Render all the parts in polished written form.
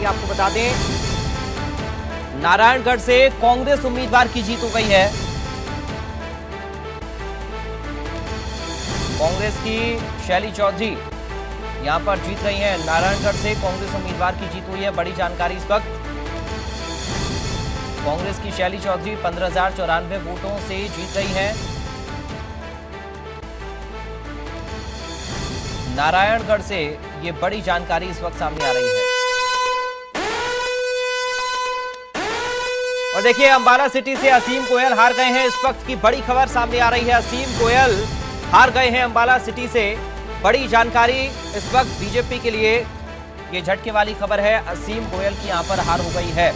आपको बता दें, नारायणगढ़ से कांग्रेस उम्मीदवार की जीत हो गई है। कांग्रेस की शैली चौधरी यहां पर जीत गई हैं। नारायणगढ़ से कांग्रेस उम्मीदवार की जीत हुई है। बड़ी जानकारी इस वक्त, कांग्रेस की शैली चौधरी 15,094 वोटों से जीत गई हैं। नारायणगढ़ से ये बड़ी जानकारी इस वक्त सामने आ रही है। और देखिए, अंबाला सिटी से असीम गोयल हार गए हैं। इस वक्त की बड़ी खबर सामने आ रही है। असीम गोयल हार गए हैं अंबाला सिटी से। बड़ी जानकारी इस वक्त बीजेपी के लिए, ये झटके वाली खबर है। असीम गोयल की यहां पर हार हो गई है।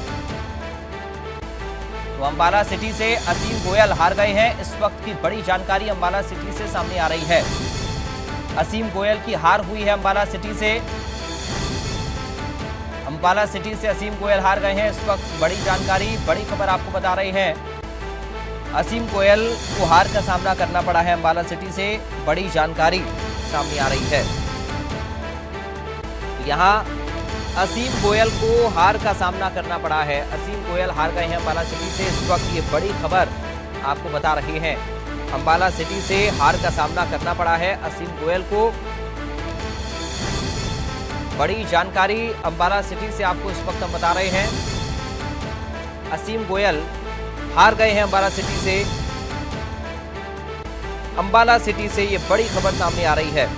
तो अंबाला सिटी से असीम गोयल हार गए हैं। इस वक्त की बड़ी जानकारी अंबाला सिटी से सामने आ रही है। असीम गोयल की हार हुई है अंबाला सिटी से। अंबाला सिटी से असीम गोयल हार गए हैं। इस वक्त बड़ी जानकारी, बड़ी खबर आपको बता रहे हैं। असीम गोयल को हार का सामना करना पड़ा है अंबाला सिटी से। बड़ी जानकारी सामने आ रही है। यहां असीम गोयल को हार का सामना करना पड़ा है। असीम गोयल हार गए हैं अंबाला सिटी से। इस वक्त ये बड़ी खबर आपको बता रहे हैं। अंबाला सिटी से हार का सामना करना पड़ा है असीम गोयल को। बड़ी जानकारी अंबाला सिटी से आपको इस वक्त हम बता रहे हैं। असीम गोयल हार गए हैं अंबाला सिटी से। अंबाला सिटी से ये बड़ी खबर सामने आ रही है।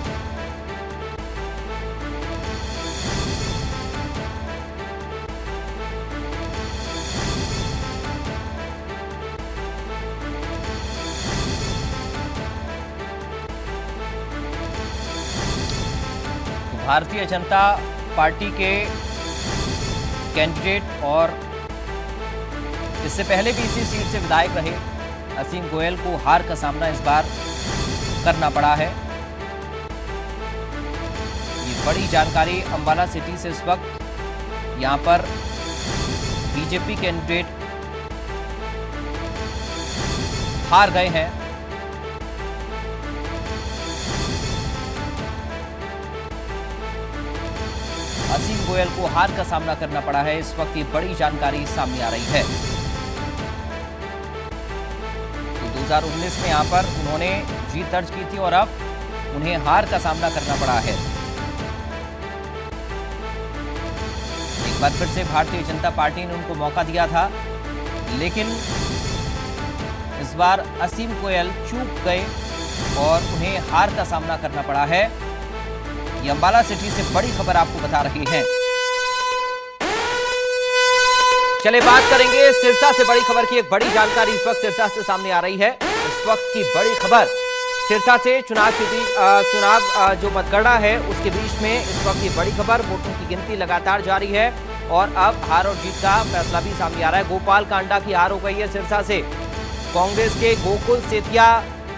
भारतीय जनता पार्टी के कैंडिडेट और इससे पहले भी इसी सीट से विधायक रहे असीम गोयल को हार का सामना इस बार करना पड़ा है। ये बड़ी जानकारी अंबाला सिटी से इस वक्त यहां पर बीजेपी कैंडिडेट हार गए हैं। असीम गोयल को हार का सामना करना पड़ा है। इस वक्त ये बड़ी जानकारी सामने आ रही है। तो 2019 में यहां पर उन्होंने जीत दर्ज की थी और अब उन्हें हार का सामना करना पड़ा है। एक बार फिर से भारतीय जनता पार्टी ने उनको मौका दिया था, लेकिन इस बार असीम गोयल चूक गए और उन्हें हार का सामना करना पड़ा है। ये अंबाला सिटी से बड़ी खबर आपको बता रही हैं। चले बात करेंगे सिरसा से बड़ी खबर की। एक बड़ी जानकारी इस वक्त सिरसा से सामने आ रही है। इस वक्त की बड़ी खबर सिरसा से चुनाव जो मतगणना है उसके बीच में इस वक्त की बड़ी खबर। वोटों की गिनती लगातार जारी है और अब हार और जीत का फैसला भी सामने आ रहा है। गोपाल कांडा की हार हो गई है सिरसा से। कांग्रेस के गोकुल सेतिया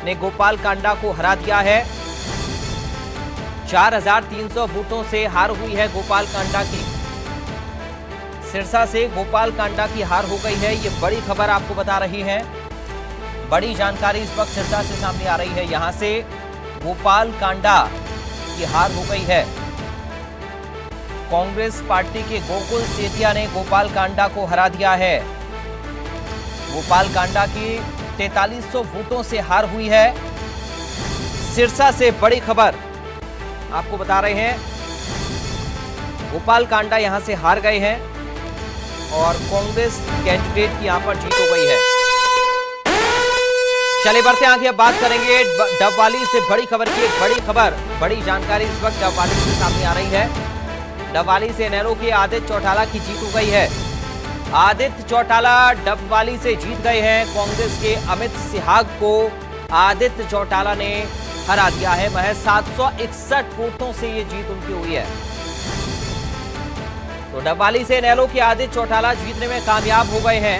ने गोपाल कांडा को हरा दिया है। 4,300 वोटों से हार हुई है गोपाल कांडा की। सिरसा से गोपाल कांडा की हार हो गई है। ये बड़ी खबर आपको बता रही है। बड़ी जानकारी इस वक्त सिरसा से सामने आ रही है। यहां से गोपाल कांडा की हार हो गई है। कांग्रेस पार्टी के गोकुल सेतिया ने गोपाल कांडा को हरा दिया है। गोपाल कांडा की 4300 वोटों से हार हुई है। सिरसा से बड़ी खबर आपको बता रहे हैं। गोपाल कांडा यहां से हार गए हैं और कांग्रेस कैंडिडेट की यहां पर जीत हो गई है। चले बढ़ते आगे, अब बात करेंगे डबवाली से बड़ी खबर की। एक बड़ी खबर, बड़ी जानकारी इस वक्त डबवाली से सामने आ रही है। डबवाली से इनेलो के आदित्य चौटाला की जीत हो गई है। आदित्य चौटाला डबवाली से जीत गए हैं। कांग्रेस के अमित सिहाग को आदित्य चौटाला ने हरा दिया है। महज 761 वोटों से ये जीत उनकी हुई है। तो डबवाली से इनेलो के आदित्य चौटाला जीतने में कामयाब हो गए हैं।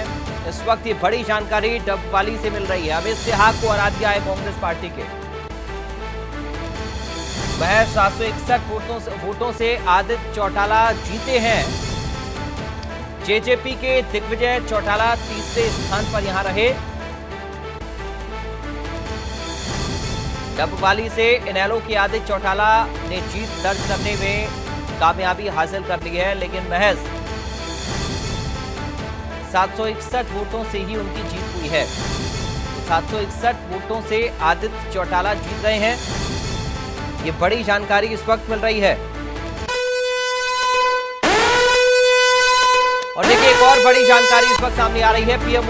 इस वक्त ये बड़ी जानकारी डबवाली से मिल रही है। अमित सिहाग को हरा दिया है कांग्रेस पार्टी के। महज 761 वोटों से आदित्य चौटाला जीते हैं। जेजेपी के दिग्विजय चौटाला तीसरे स्थान पर यहां रहे। डबवाली से इनेलो के आदित्य चौटाला ने जीत दर्ज करने में कामयाबी हासिल कर ली है, लेकिन महज 761 वोटों से ही उनकी जीत हुई है। तो 761 वोटों से आदित्य चौटाला जीत गए हैं। ये बड़ी जानकारी इस वक्त मिल रही है। और देखिए एक और बड़ी जानकारी इस वक्त सामने आ रही है पीएम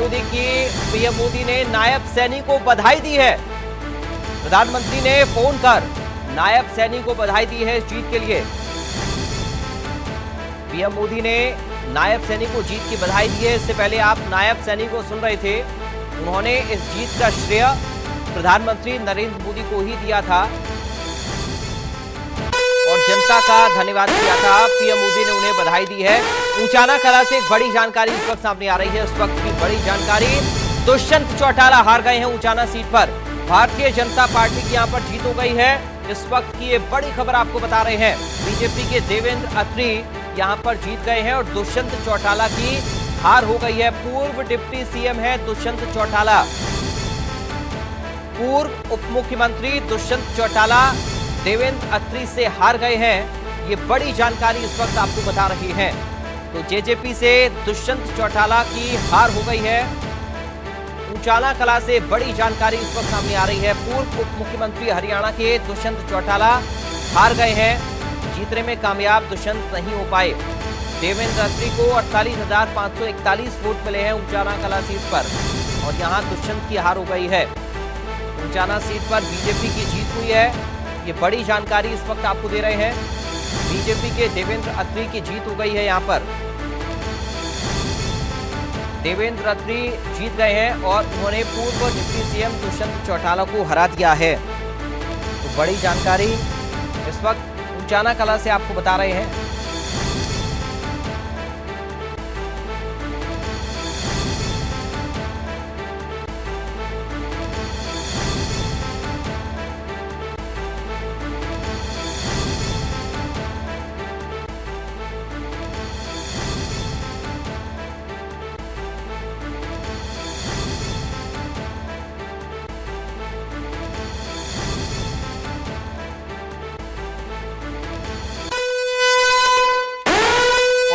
मोदी ने नायब सैनी को बधाई दी है। प्रधानमंत्री ने फोन कर नायब सैनी को बधाई दी है इस जीत के लिए। पीएम मोदी ने नायब सैनी को जीत की बधाई दी है। इससे पहले आप नायब सैनी को सुन रहे थे। उन्होंने इस जीत का श्रेय प्रधानमंत्री नरेंद्र मोदी को ही दिया था और जनता का धन्यवाद किया था। पीएम मोदी ने उन्हें बधाई दी है। ऊंचाना कला से एक बड़ी जानकारी इस वक्त सामने आ रही है। इस वक्त की बड़ी जानकारी, दुष्यंत चौटाला हार गए हैं ऊंचाना सीट पर। भारतीय जनता पार्टी की यहां पर जीत हो गई है। इस वक्त की ये बड़ी खबर आपको बता रहे हैं। बीजेपी के देवेंद्र अत्री यहां पर जीत गए हैं और दुष्यंत चौटाला की हार हो गई है। पूर्व डिप्टी सीएम है दुष्यंत चौटाला। पूर्व उप मुख्यमंत्री दुष्यंत चौटाला देवेंद्र अत्री से हार गए हैं। ये बड़ी जानकारी इस वक्त आपको बता रही है। तो जेजेपी से दुष्यंत चौटाला की हार हो गई है। ऊंचाना कला से बड़ी जानकारी इस वक्त सामने आ रही है। पूर्व उप मुख्यमंत्री हरियाणा के दुष्यंत चौटाला हार गए हैं। जीतने में कामयाब दुष्यंत नहीं हो पाए। देवेंद्र अत्री को 48,541 वोट मिले हैं ऊंचाना कला सीट पर और यहां दुष्यंत की हार हो गई है। ऊंचाना सीट पर बीजेपी की जीत हुई है। ये बड़ी जानकारी इस वक्त आपको दे रहे हैं। बीजेपी के देवेंद्र अत्री की जीत हो गई है। यहां पर देवेंद्र अत्री जीत गए हैं और उन्होंने पूर्व डिप्टी सीएम दुष्यंत चौटाला को हरा दिया है। तो बड़ी जानकारी इस वक्त ऊंचाना कला से आपको बता रहे हैं।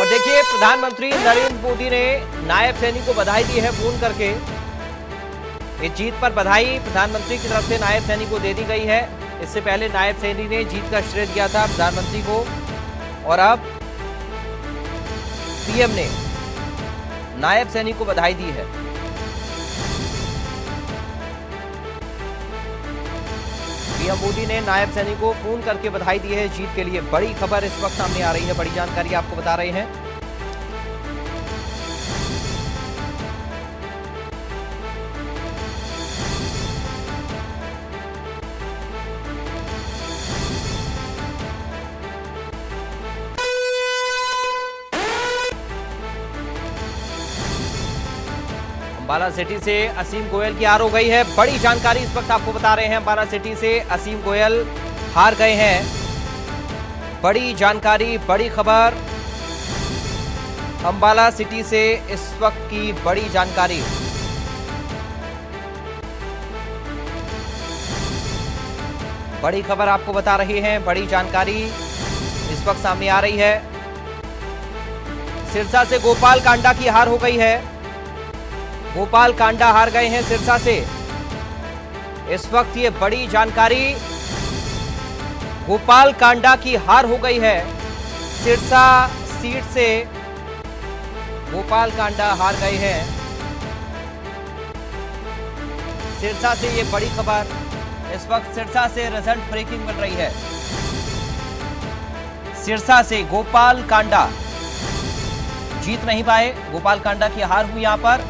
देखिए प्रधानमंत्री नरेंद्र मोदी ने नायब सैनी को बधाई दी है फोन करके। इस जीत पर बधाई प्रधानमंत्री की तरफ से नायब सैनी को दे दी गई है। इससे पहले नायब सैनी ने जीत का श्रेय दिया था प्रधानमंत्री को और अब पीएम ने नायब सैनी को बधाई दी है। पीएम मोदी ने नायब सैनी को फोन करके बधाई दी है जीत के लिए। बड़ी खबर इस वक्त सामने आ रही है। बड़ी जानकारी आपको बता रहे हैं। अंबाला सिटी से असीम गोयल की हार हो गई है। बड़ी जानकारी इस वक्त आपको बता रहे हैं। अंबाला सिटी से असीम गोयल हार गए हैं। बड़ी जानकारी, बड़ी खबर अंबाला सिटी से इस वक्त की बड़ी जानकारी। बड़ी खबर आपको बता रही हैं। बड़ी जानकारी इस वक्त सामने आ रही है। सिरसा से गोपाल कांडा की हार हो गई है। गोपाल कांडा हार गए हैं सिरसा से। इस वक्त ये बड़ी जानकारी, गोपाल कांडा की हार हो गई है। सिरसा सीट से गोपाल कांडा हार गए हैं। सिरसा से ये बड़ी खबर। इस वक्त सिरसा से रिजल्ट ब्रेकिंग मिल रही है। सिरसा से गोपाल कांडा जीत नहीं पाए। गोपाल कांडा की हार हुई यहां पर।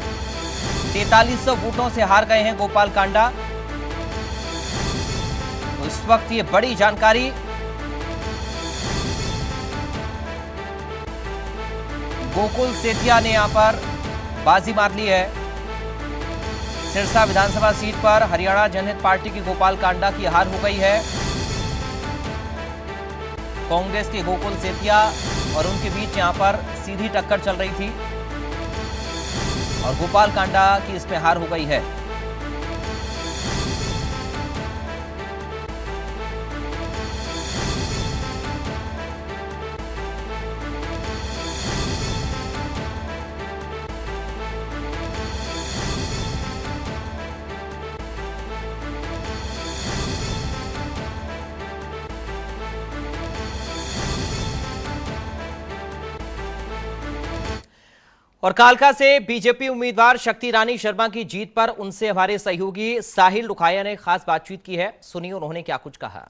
4300 वोटों से हार गए हैं गोपाल कांडा। तो इस वक्त ये बड़ी जानकारी। गोकुल सेतिया ने यहां पर बाजी मार ली है। सिरसा विधानसभा सीट पर हरियाणा जनहित पार्टी की गोपाल कांडा की हार हो गई है। कांग्रेस के गोकुल सेतिया और उनके बीच यहां पर सीधी टक्कर चल रही थी और गोपाल कांडा की इसमें हार हो गई है। और कालका से बीजेपी उम्मीदवार शक्ति रानी शर्मा की जीत पर उनसे हमारे सहयोगी साहिल रुखाया ने खास बातचीत की है। सुनिए उन्होंने क्या कुछ कहा।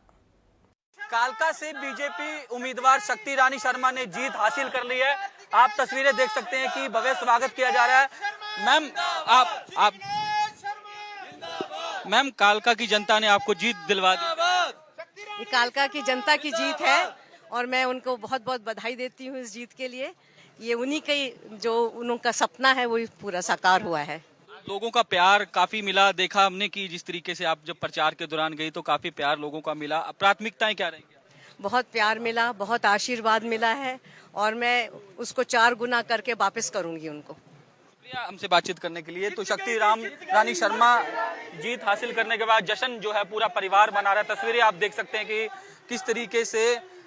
कालका से बीजेपी उम्मीदवार शक्ति रानी शर्मा ने जीत हासिल कर ली है। आप तस्वीरें देख सकते हैं कि भव्य स्वागत किया जा रहा है। मैम कालका की जनता ने आपको जीत दिलवा दी। ये कालका की जनता की जीत है और मैं उनको बहुत बहुत बधाई देती हूँ इस जीत के लिए। ये उन्हीं का जो उनका सपना है वो पूरा साकार हुआ है। लोगों का प्यार काफी मिला, देखा हमने कि जिस तरीके से आप जब प्रचार के दौरान गई तो काफी प्यार लोगों का मिला। प्राथमिकताएं क्या रहेंगी? बहुत प्यार मिला, बहुत आशीर्वाद मिला है और मैं उसको 4 गुना करके वापस करूंगी उनको। हमसे बातचीत करने के लिए। तो शक्ति रानी शर्मा जीत हासिल करने के बाद जश्न जो है पूरा परिवार मना रहा है। तस्वीरें आप देख सकते हैं कि किस तरीके से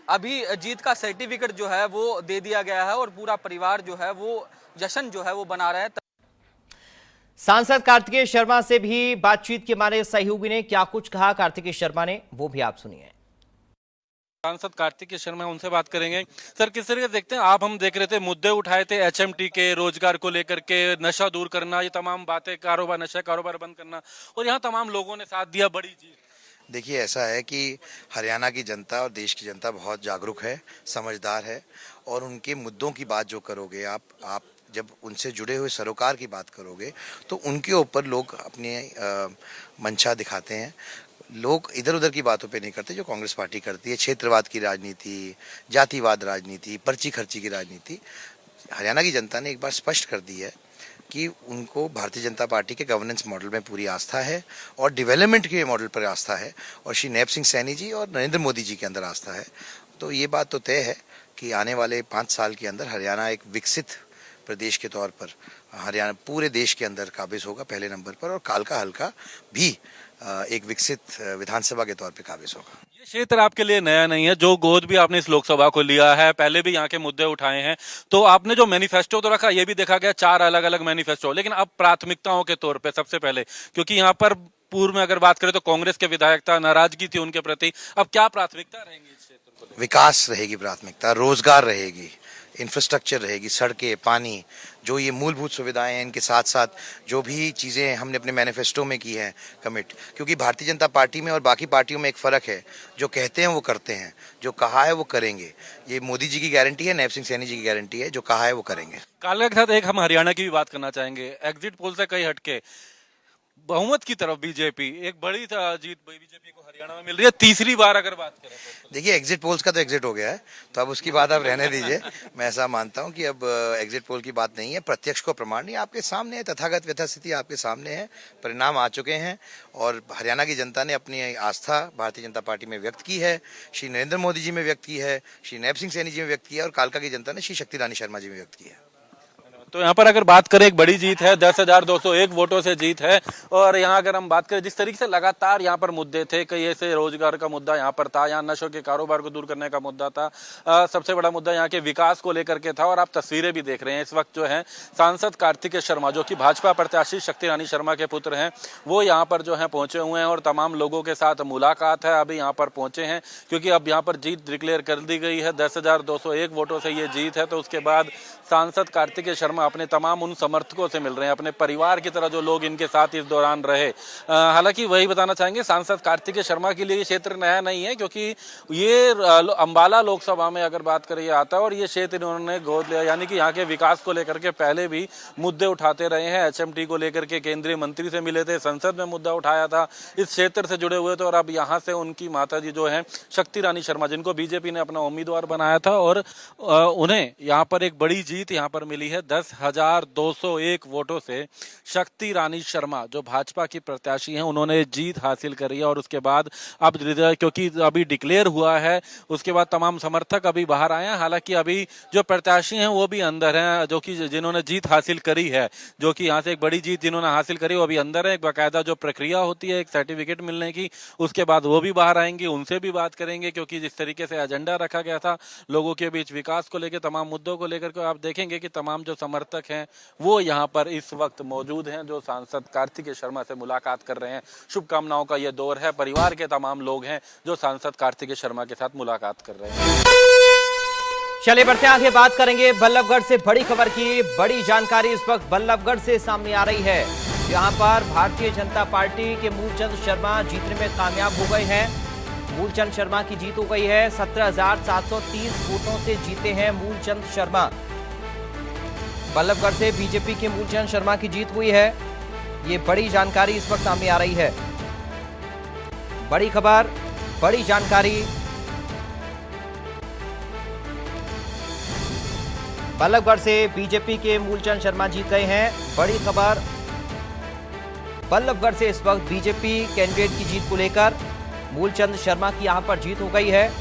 अभी जीत का सर्टिफिकेट जो है वो दे दिया गया है और पूरा परिवार जो है वो जश्न जो है वो बना रहा है। सांसद कार्तिकेय शर्मा से भी बातचीत के हमारे सहयोगी ने क्या कुछ कहा कार्तिकेय शर्मा ने, वो भी आप सुनिए। सांसद कार्तिकेय शर्मा, उनसे बात करेंगे। सर, किस तरीके से देखते हैं आप? हम देख रहे थे मुद्दे उठाए थे एचएमटी के, रोजगार को लेकर के, नशा दूर करना, ये तमाम बातें, कारोबार, नशा कारोबार बंद करना, और यहाँ तमाम लोगों ने साथ दिया। बड़ी चीज देखिए, ऐसा है कि हरियाणा की जनता और देश की जनता बहुत जागरूक है, समझदार है और उनके मुद्दों की बात जो करोगे आप जब उनसे जुड़े हुए सरोकार की बात करोगे तो उनके ऊपर लोग अपनी मंशा दिखाते हैं। लोग इधर उधर की बातों पे नहीं करते जो कांग्रेस पार्टी करती है, क्षेत्रवाद की राजनीति, जातिवाद राजनीति, पर्ची खर्ची की राजनीति। हरियाणा की जनता ने एक बार स्पष्ट कर दी है कि उनको भारतीय जनता पार्टी के गवर्नेंस मॉडल में पूरी आस्था है और डेवलपमेंट के मॉडल पर आस्था है और श्री नैब सिंह सैनी जी और नरेंद्र मोदी जी के अंदर आस्था है। तो ये बात तो तय है कि आने वाले 5 साल के अंदर हरियाणा एक विकसित प्रदेश के तौर पर हरियाणा पूरे देश के अंदर काबिज होगा पहले नंबर पर, और कालका हल्का भी एक विकसित विधानसभा के तौर पे काबिज होगा। ये क्षेत्र आपके लिए नया नहीं है, जो गोद भी आपने इस लोकसभा को लिया है, पहले भी यहाँ के मुद्दे उठाए हैं। तो आपने जो मैनिफेस्टो तो रखा, ये भी देखा गया 4 अलग अलग मैनिफेस्टो, लेकिन अब प्राथमिकताओं के तौर पे सबसे पहले, क्योंकि यहाँ पर पूर्व में अगर बात करें तो कांग्रेस के विधायक था, नाराजगी थी उनके प्रति, अब क्या प्राथमिकता रहेंगी इस क्षेत्र को? विकास रहेगी प्राथमिकता, रोजगार रहेगी, इंफ्रास्ट्रक्चर रहेगी, सड़कें, पानी, जो ये मूलभूत सुविधाएं हैं, इनके साथ साथ जो भी चीज़ें हमने अपने मैनिफेस्टो में की हैं कमिट, क्योंकि भारतीय जनता पार्टी में और बाकी पार्टियों में एक फ़र्क है, जो कहते हैं वो करते हैं, जो कहा है वो करेंगे। ये मोदी जी की गारंटी है, नैब सिंह सैनी जी की गारंटी है, जो कहा है वो करेंगे। कालका के साथ एक हम हरियाणा की भी बात करना चाहेंगे। एग्जिट पोल से कई हटके बहुमत की तरफ बीजेपी, एक बड़ी जीत बीजेपी को हरियाणा में मिल रही है, तीसरी बार अगर बात करें तो। देखिए, एग्जिट पोल्स का तो एग्जिट हो गया है, तो अब उसकी बात आप रहने दीजिए। मैं ऐसा मानता हूं कि अब एग्जिट पोल की बात नहीं है, प्रत्यक्ष को प्रमाण नहीं, आपके सामने है, तथागत यथास्थिति आपके सामने है, परिणाम आ चुके हैं और हरियाणा की जनता ने अपनी आस्था भारतीय जनता पार्टी में व्यक्त की है, श्री नरेंद्र मोदी जी में व्यक्त की है, श्री नैब सिंह सैनी जी में व्यक्त की है और कालका की जनता ने श्री शक्ति रानी शर्मा जी में व्यक्त की है। तो यहाँ पर अगर बात करें, एक बड़ी जीत है, 10,201 वोटों से जीत है। और यहाँ अगर हम बात करें, जिस तरीके से लगातार यहाँ पर मुद्दे थे, कई ऐसे रोजगार का मुद्दा यहाँ पर था, यहाँ नशों के कारोबार को दूर करने का मुद्दा था, सबसे बड़ा मुद्दा यहाँ के विकास को लेकर के था। और आप तस्वीरें भी देख रहे हैं, इस वक्त जो है सांसद कार्तिकेय शर्मा, जो कि भाजपा प्रत्याशी शक्ति रानी शर्मा के पुत्र हैं, वो यहाँ पर जो है पहुंचे हुए हैं और तमाम लोगों के साथ मुलाकात है। अभी यहाँ पर पहुंचे हैं क्योंकि अब यहाँ पर जीत डिक्लेयर कर दी गई है, 10,201 वोटों से ये जीत है। तो उसके बाद सांसद कार्तिकेय शर्मा अपने तमाम उन समर्थकों से मिल रहे हैं, अपने परिवार की तरह जो लोग इनके साथ इस दौरान रहे। हालांकि वही बताना चाहेंगे, सांसद कार्तिकेय शर्मा के लिए ये क्षेत्र नया नहीं है, क्योंकि ये अंबाला लोकसभा में अगर बात करें आता है और ये क्षेत्र इन्होंने गोद लिया, यानी कि यहाँ के विकास को लेकर के पहले भी मुद्दे उठाते रहे हैं। एचएमटी को लेकर के केंद्रीय मंत्री से मिले थे, संसद में मुद्दा उठाया था, इस क्षेत्र से जुड़े हुए थे। और अब यहाँ से उनकी माताजी जो है शक्ति रानी शर्मा, जिनको बीजेपी ने अपना उम्मीदवार बनाया था, और उन्हें यहाँ पर एक बड़ी जीत यहाँ पर मिली है। 10,201 वोटों से शक्ति रानी शर्मा, जो भाजपा की प्रत्याशी हैं, उन्होंने जीत हासिल करी है। और उसके बाद अब क्योंकि अभी डिक्लेयर हुआ है, उसके बाद तमाम समर्थक अभी बाहर आए हैं। हालांकि अभी जो प्रत्याशी हैं वो भी अंदर हैं, जो कि जिन्होंने जीत हासिल करी है, जो कि यहाँ से एक बड़ी जीत जिन्होंने हासिल करी, वो अभी अंदर है। एक बाकायदा जो प्रक्रिया होती है एक सर्टिफिकेट मिलने की, उसके बाद वो भी बाहर आएंगे, उनसे भी बात करेंगे, क्योंकि जिस तरीके से एजेंडा रखा गया था लोगों के बीच विकास को लेकर, तमाम मुद्दों को लेकर के, आप देखेंगे कि तमाम जो समर्थक हैं वो यहाँ पर इस वक्त मौजूद हैं, जो सांसद कार्तिकेय शर्मा से मुलाकात कर रहे हैं। शुभकामनाओं का ये दौर है, परिवार के तमाम लोग हैं जो सांसद कार्तिकेय शर्मा के साथ मुलाकात कर रहे हैं। चलिए बढ़ते हैं आगे, बात करेंगे बल्लभगढ़ से बड़ी खबर की। बड़ी जानकारी इस वक्त बल्लभगढ़ से सामने आ रही है। यहां पर भारतीय जनता पार्टी के मूलचंद शर्मा जीतने में कामयाब हो गए हैं। मूलचंद शर्मा की जीत हो गई है। 17,730 वोटों से जीते हैं मूलचंद शर्मा। बल्लभगढ़ से बीजेपी के मूलचंद शर्मा की जीत हुई है। ये बड़ी जानकारी इस वक्त सामने आ रही है। बड़ी खबर, बड़ी जानकारी। बल्लभगढ़ से बीजेपी के मूलचंद शर्मा जीत गए हैं। बड़ी खबर बल्लभगढ़ से इस वक्त बीजेपी कैंडिडेट की जीत को लेकर मूलचंद शर्मा की यहां पर जीत हो गई है।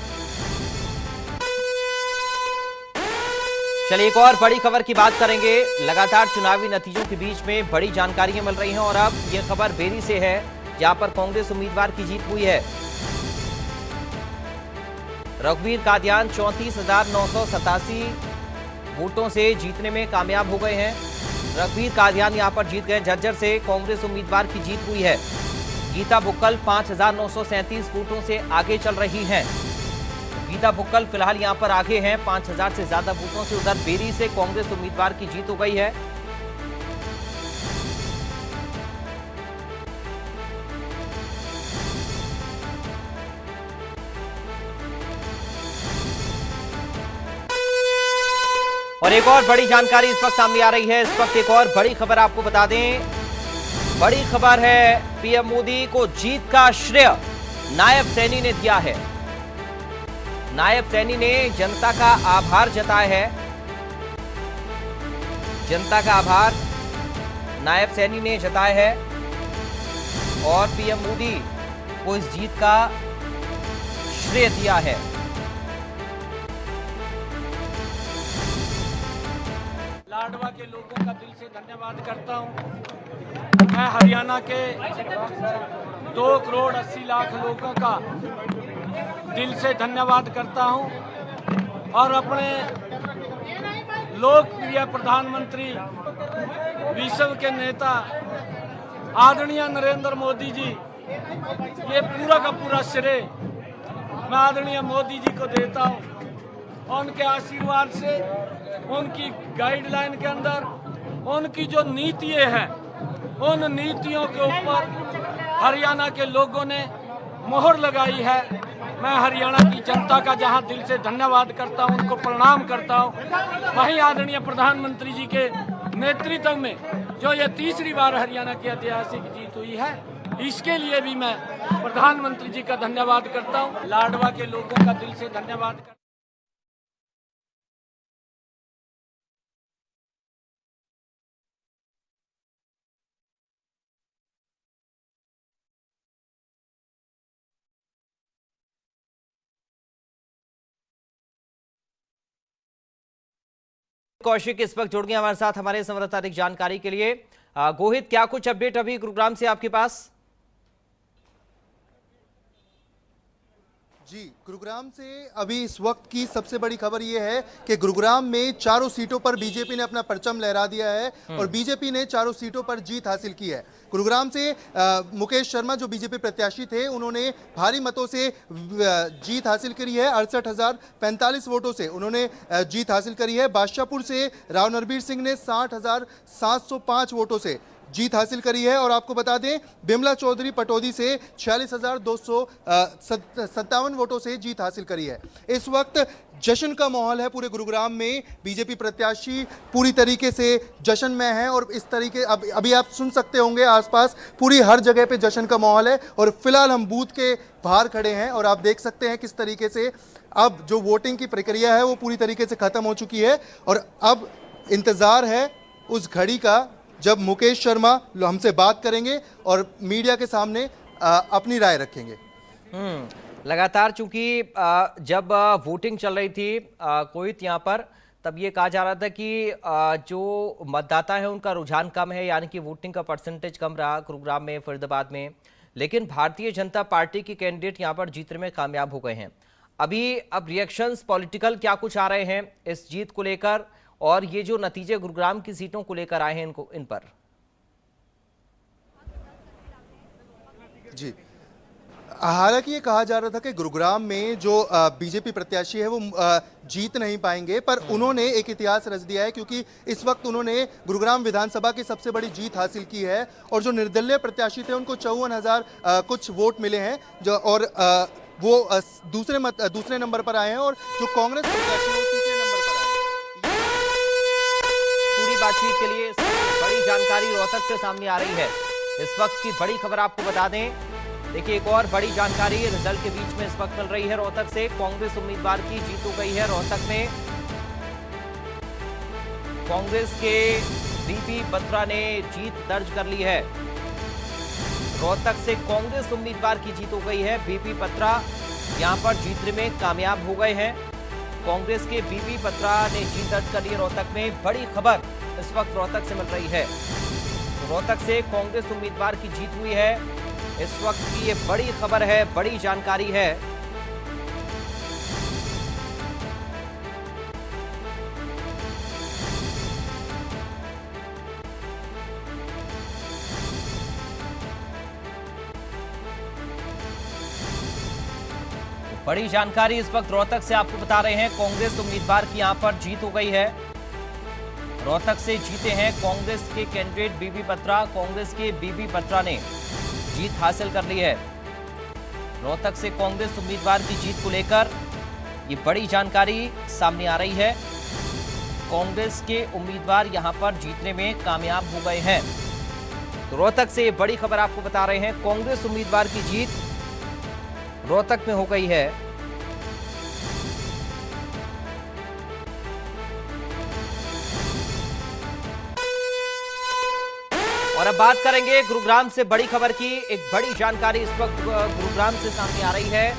चलिए एक और बड़ी खबर की बात करेंगे। लगातार चुनावी नतीजों के बीच में बड़ी जानकारियां मिल रही हैं और अब यह खबर बेरी से है, जहां पर कांग्रेस उम्मीदवार की जीत हुई है। रघुवीर कादियान 34,987 वोटों से जीतने में कामयाब हो गए हैं। रघुवीर कादियान यहां पर जीत गए। झज्जर से कांग्रेस उम्मीदवार की जीत हुई है। गीता बुक्कल 5,937 वोटों से आगे चल रही हैं। गीता बुक्कल फिलहाल यहां पर आगे हैं 5,000 से ज्यादा वोटों से। उधर बेरी से कांग्रेस उम्मीदवार की जीत हो गई है। और एक और बड़ी जानकारी इस वक्त सामने आ रही है। इस वक्त एक और बड़ी खबर आपको बता दें। बड़ी खबर है, पीएम मोदी को जीत का श्रेय नायब सैनी ने दिया है। नायब सैनी ने जनता का आभार जताया है। जनता का आभार नायब सैनी ने जताया है और पीएम मोदी को इस जीत का श्रेय दिया है। लाडवा के लोगों का दिल से धन्यवाद करता हूं। मैं हरियाणा के 2,80,00,000 लोगों का दिल से धन्यवाद करता हूं और अपने लोकप्रिय प्रधानमंत्री, विश्व के नेता आदरणीय नरेंद्र मोदी जी, ये पूरा का पूरा श्रेय मैं आदरणीय मोदी जी को देता हूं। उनके आशीर्वाद से, उनकी गाइडलाइन के अंदर, उनकी जो नीतियां हैं, उन नीतियों के ऊपर हरियाणा के लोगों ने मोहर लगाई है। मैं हरियाणा की जनता का जहां दिल से धन्यवाद करता हूं, उनको प्रणाम करता हूं, वहीं आदरणीय प्रधानमंत्री जी के नेतृत्व में जो ये तीसरी बार हरियाणा की ऐतिहासिक जीत हुई है, इसके लिए भी मैं प्रधानमंत्री जी का धन्यवाद करता हूं। लाडवा के लोगों का दिल से धन्यवाद करता हूं। कौशिक इस वक्त जुड़ गए हमारे साथ हमारे संवाददाता अधिक जानकारी के लिए। गोहित, क्या कुछ अपडेट अभी गुरुग्राम से आपके पास? जी, गुरुग्राम से अभी इस वक्त की सबसे बड़ी खबर यह है कि गुरुग्राम में चारों सीटों पर बीजेपी ने अपना परचम लहरा दिया है और बीजेपी ने चारों सीटों पर जीत हासिल की है। गुरुग्राम से मुकेश शर्मा जो बीजेपी प्रत्याशी थे, उन्होंने भारी मतों से जीत हासिल करी है। 68,045 वोटों से उन्होंने जीत हासिल करी है। बादशाहपुर से राव नरबीर सिंह ने 60,705 वोटों से जीत हासिल करी है। और आपको बता दें, बिमला चौधरी पटौदी से 46,257 वोटों से जीत हासिल करी है। इस वक्त जश्न का माहौल है पूरे गुरुग्राम में। बीजेपी प्रत्याशी पूरी तरीके से जश्न में है और इस तरीके अभी आप सुन सकते होंगे आसपास पूरी हर जगह पे जश्न का माहौल है। और फिलहाल हम बूथ के बाहर खड़े हैं और आप देख सकते हैं किस तरीके से अब जो वोटिंग की प्रक्रिया है वो पूरी तरीके से खत्म हो चुकी है और अब इंतजार है उस घड़ी का जब मुकेश शर्मा हमसे बात करेंगे और मीडिया के सामने अपनी राय रखेंगे। लगातार चूंकि जब वोटिंग चल रही थी कोई यहाँ पर, तब ये कहा जा रहा था कि जो मतदाता है उनका रुझान कम है, यानी कि वोटिंग का परसेंटेज कम रहा गुरुग्राम में, फरीदाबाद में। लेकिन भारतीय जनता पार्टी के कैंडिडेट यहाँ पर जीतने में कामयाब हो गए हैं। अब रिएक्शंस पॉलिटिकल क्या कुछ आ रहे हैं इस जीत को लेकर, और ये जो नतीजे गुरुग्राम की सीटों को लेकर आए हैं इन पर? जी, हालांकि ये कहा जा रहा था कि गुरुग्राम में जो बीजेपी प्रत्याशी है वो जीत नहीं पाएंगे, पर उन्होंने एक इतिहास रच दिया है, क्योंकि इस वक्त उन्होंने गुरुग्राम विधानसभा की सबसे बड़ी जीत हासिल की है और जो निर्दलीय प्रत्याशी थे उनको 54,000 कुछ वोट मिले हैं, जो और वो दूसरे नंबर पर आए हैं और जो कांग्रेस प्रत्याशी है वो तीसरे नंबर पर आए हैं। पूरी बातचीत के लिए बड़ी जानकारी रोहतक से सामने आ रही है। इस वक्त की बड़ी खबर आपको बता दें, देखिए एक और बड़ी जानकारी रिजल्ट के बीच में इस वक्त मिल रही है रोहतक से। कांग्रेस उम्मीदवार की जीत हो गई है रोहतक में। कांग्रेस के बीपी बत्रा ने जीत दर्ज कर ली है। रोहतक से कांग्रेस उम्मीदवार की जीत हो गई है। बीपी बत्रा यहां पर जीतने में कामयाब हो गए हैं। कांग्रेस के बीपी बत्रा ने जीत दर्ज कर ली है रोहतक में। बड़ी खबर इस वक्त रोहतक से मिल रही है। रोहतक से कांग्रेस उम्मीदवार की जीत हुई है। इस वक्त की ये बड़ी खबर है, बड़ी जानकारी है। बड़ी जानकारी इस वक्त रोहतक से आपको बता रहे हैं। कांग्रेस उम्मीदवार की यहां पर जीत हो गई है। रोहतक से जीते हैं कांग्रेस के कैंडिडेट बीबी बत्रा। कांग्रेस के बीबी बत्रा ने जीत हासिल कर ली है। रोहतक से कांग्रेस उम्मीदवार की जीत को लेकर ये बड़ी जानकारी सामने आ रही है। कांग्रेस के उम्मीदवार यहां पर जीतने में कामयाब हो गए हैं। तो रोहतक से ये बड़ी खबर आपको बता रहे हैं। कांग्रेस उम्मीदवार की जीत रोहतक में हो गई है। और अब बात करेंगे गुरुग्राम से बड़ी खबर की। एक बड़ी जानकारी इस वक्त गुरुग्राम से सामने आ रही है।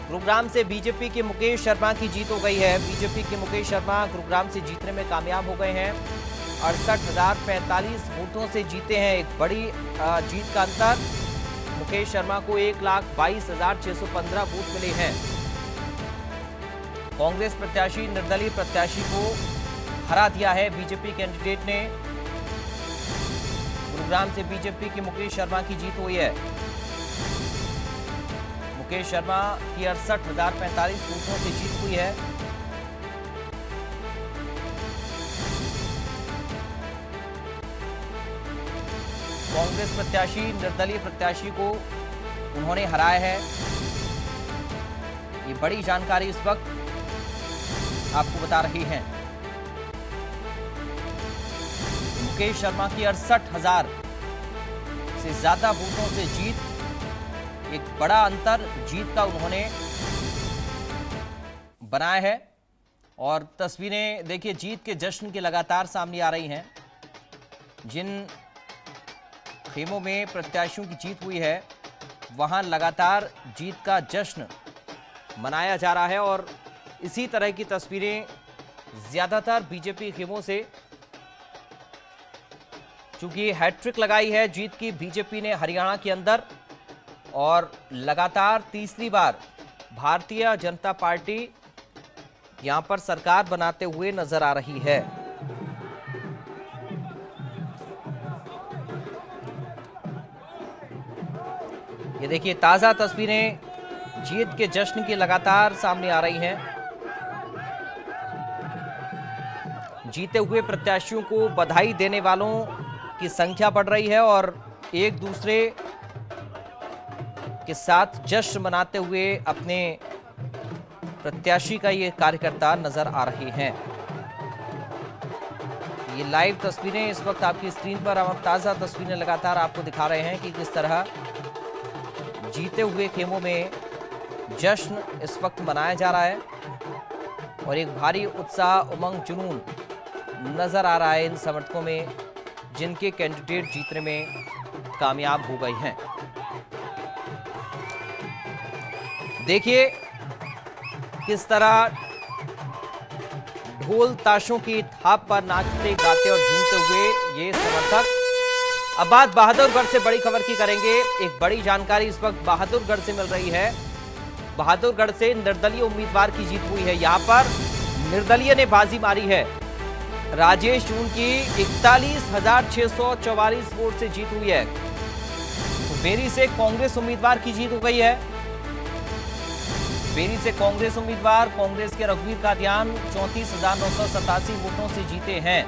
गुरुग्राम से बीजेपी के मुकेश शर्मा की जीत हो गई है। बीजेपी के मुकेश शर्मा गुरुग्राम से जीतने में कामयाब हो गए हैं। 68,045 वोटों से जीते हैं। एक बड़ी जीत का अंतर। मुकेश शर्मा को 1,22,615 वोट मिले हैं। कांग्रेस प्रत्याशी निर्दलीय प्रत्याशी को हरा दिया है बीजेपी कैंडिडेट ने। गुरुग्राम से बीजेपी के मुकेश शर्मा की जीत हुई है। मुकेश शर्मा की 68,045 वोटों से जीत हुई है। कांग्रेस प्रत्याशी निर्दलीय प्रत्याशी को उन्होंने हराया है। ये बड़ी जानकारी इस वक्त आपको बता रही हैं। मुकेश शर्मा की 68,000 से ज्यादा वोटों से जीत, एक बड़ा अंतर जीत का उन्होंने बनाया है। और तस्वीरें देखिए जीत के जश्न की लगातार सामने आ रही हैं। जिन खेमों में प्रत्याशियों की जीत हुई है वहां लगातार जीत का जश्न मनाया जा रहा है। और इसी तरह की तस्वीरें ज्यादातर बीजेपी खेमों से, चूंकि हैट्रिक लगाई है जीत की बीजेपी ने हरियाणा के अंदर और लगातार तीसरी बार भारतीय जनता पार्टी यहां पर सरकार बनाते हुए नजर आ रही है। ये देखिए ताजा तस्वीरें जीत के जश्न की लगातार सामने आ रही हैं। जीते हुए प्रत्याशियों को बधाई देने वालों की संख्या बढ़ रही है और एक दूसरे के साथ जश्न मनाते हुए अपने प्रत्याशी का ये कार्यकर्ता नजर आ रहे हैं। ये लाइव तस्वीरें इस वक्त आपकी स्क्रीन पर, हम ताजा तस्वीरें लगातार आपको दिखा रहे हैं कि किस तरह जीते हुए खेमों में जश्न इस वक्त मनाया जा रहा है और एक भारी उत्साह, उमंग, जुनून नजर आ रहा है इन समर्थकों में जिनके कैंडिडेट जीतने में कामयाब हो गए हैं। देखिए किस तरह ढोल ताशों की थाप पर नाचते गाते और झूमते हुए ये समर्थक। अब बात बहादुरगढ़ से बड़ी खबर की करेंगे। एक बड़ी जानकारी इस वक्त बहादुरगढ़ से मिल रही है। बहादुरगढ़ से निर्दलीय उम्मीदवार की जीत हुई है। यहां पर निर्दलीय ने बाजी मारी है। राजेश जून की 41,644 वोट से जीत हुई है। तो बेरी से कांग्रेस उम्मीदवार की जीत हो गई है। बेरी से कांग्रेस उम्मीदवार कांग्रेस के रघुवीर कादियान 34,987 वोटों से जीते हैं।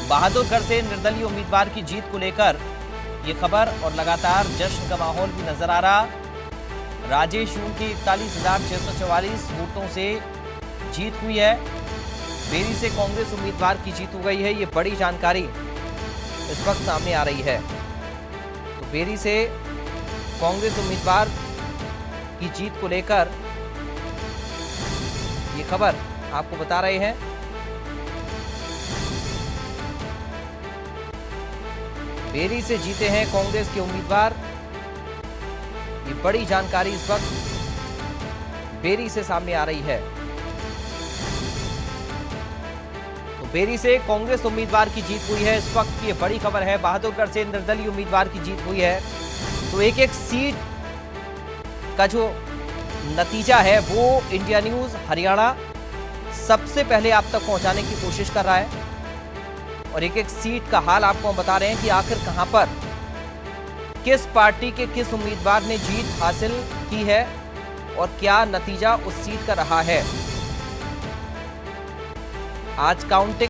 बहादुरगढ़ से निर्दलीय उम्मीदवार की जीत को लेकर ये खबर और लगातार जश्न का माहौल भी नजर आ रहा। राजेश यून की 41,644 वोटों से जीत हुई है। बेरी से कांग्रेस उम्मीदवार की जीत हो गई है। ये बड़ी जानकारी इस वक्त सामने आ रही है। तो बेरी से कांग्रेस उम्मीदवार की जीत को लेकर ये खबर आपको बता रहे हैं। बेरी से जीते हैं कांग्रेस के उम्मीदवार। ये बड़ी जानकारी इस वक्त बेरी से सामने आ रही है। तो बेरी से कांग्रेस उम्मीदवार की जीत हुई है। इस वक्त की ये बड़ी खबर है। बहादुरगढ़ से निर्दलीय उम्मीदवार की जीत हुई है। तो एक एक सीट का जो नतीजा है वो इंडिया न्यूज हरियाणा सबसे पहले आप तक पहुंचाने की कोशिश कर रहा है और एक एक सीट का हाल आपको हम बता रहे हैं कि आखिर कहां पर किस पार्टी के किस उम्मीदवार ने जीत हासिल की है और क्या नतीजा उस सीट का रहा है। आज काउंटिंग